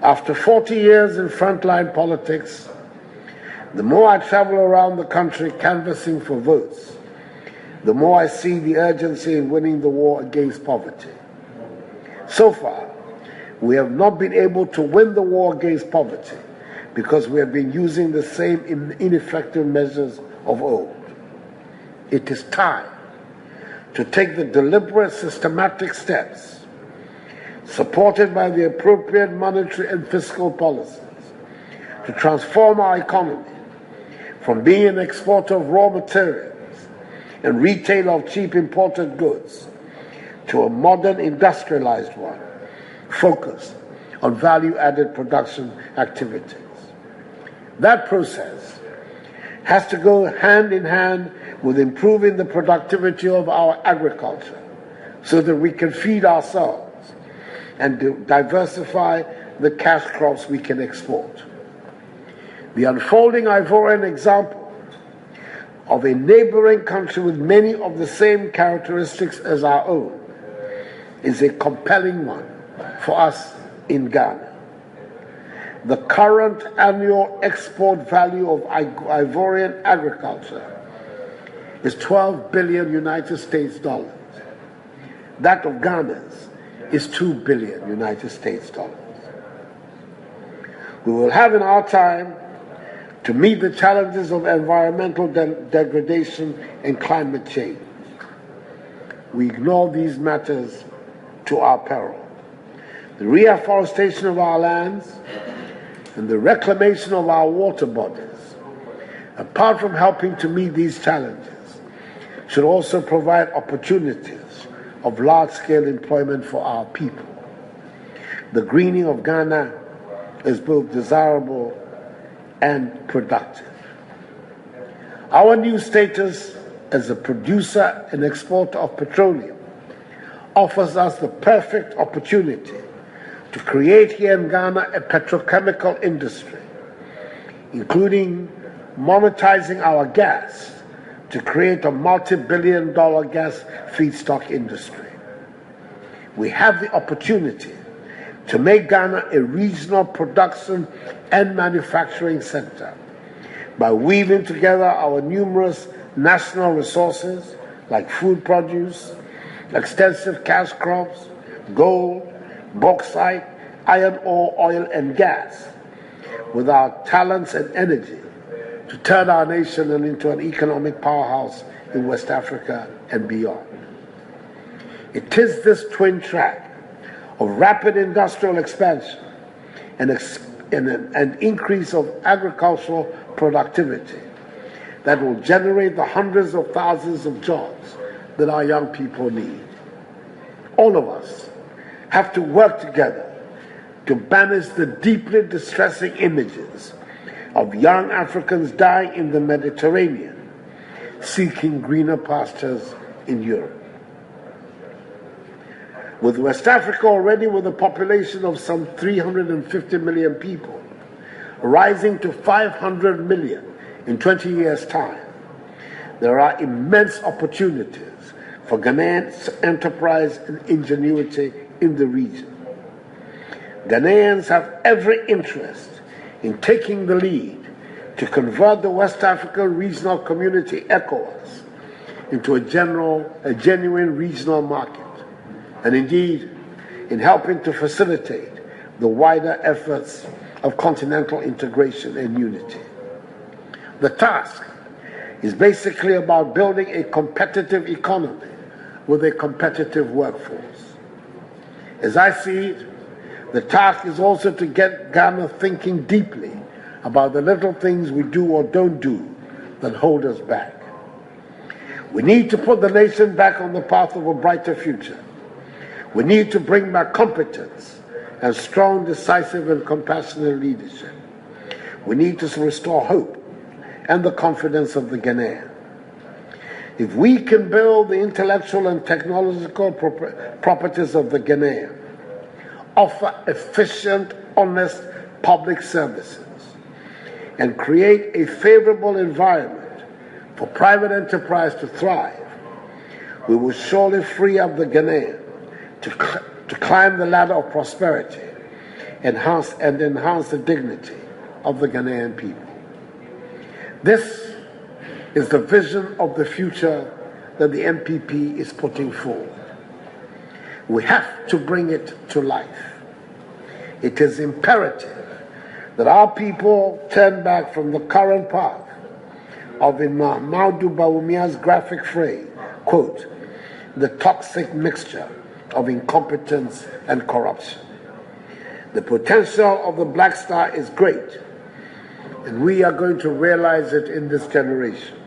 After 40 years in frontline politics, the more I travel around the country canvassing for votes, the more I see the urgency in winning the war against poverty. So far, we have not been able to win the war against poverty because we have been using the same ineffective measures of old. It is time to take the deliberate, systematic steps supported by the appropriate monetary and fiscal policies to transform our economy from being an exporter of raw materials and retailer of cheap imported goods to a modern industrialized one focused on value-added production activities. That process has to go hand in hand with improving the productivity of our agriculture so that we can feed ourselves and diversify the cash crops we can export. The unfolding Ivorian example of a neighboring country with many of the same characteristics as our own is a compelling one for us in Ghana. The current annual export value of Ivorian agriculture is 12 billion United States dollars. That of Ghana's is 2 billion United States dollars. We will have in our time to meet the challenges of environmental degradation and climate change. We ignore these matters to our peril. The reforestation of our lands and the reclamation of our water bodies, apart from helping to meet these challenges, should also provide opportunities of large-scale employment for our people. The greening of Ghana is both desirable and productive. Our new status as a producer and exporter of petroleum offers us the perfect opportunity to create here in Ghana a petrochemical industry, including monetizing our gas to create a multi-billion-dollar gas feedstock industry. We have the opportunity to make Ghana a regional production and manufacturing center by weaving together our numerous national resources like food produce, extensive cash crops, gold, bauxite, iron ore, oil, and gas, with our talents and energy to turn our nation into an economic powerhouse in West Africa and beyond. It is this twin track of rapid industrial expansion and an increase of agricultural productivity that will generate the hundreds of thousands of jobs that our young people need. All of us have to work together to banish the deeply distressing images of young Africans dying in the Mediterranean, seeking greener pastures in Europe. With West Africa already with a population of some 350 million people, rising to 500 million in 20 years' time, there are immense opportunities for Ghanaians' enterprise and ingenuity in the region. Ghanaians have every interest in taking the lead to convert the West African regional community, ECOWAS, into a genuine regional market, and indeed in helping to facilitate the wider efforts of continental integration and unity. The task is basically about building a competitive economy with a competitive workforce. As I see it, the task is also to get Ghana thinking deeply about the little things we do or don't do that hold us back. We need to put the nation back on the path of a brighter future. We need to bring back competence and strong, decisive, and compassionate leadership. We need to restore hope and the confidence of the Ghanaian. If we can build the intellectual and technological properties of the Ghanaian, offer efficient, honest public services, and create a favorable environment for private enterprise to thrive, we will surely free up the Ghanaian to climb the ladder of prosperity enhance the dignity of the Ghanaian people. This is the vision of the future that the MPP is putting forward. We have to bring it to life. It is imperative that our people turn back from the current path of Maudu Bawumia's graphic phrase, quote, the toxic mixture of incompetence and corruption. The potential of the Black Star is great, and we are going to realize it in this generation.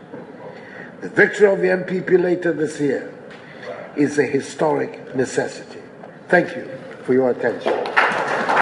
The victory of the MPP later this year is a historic necessity. Thank you for your attention.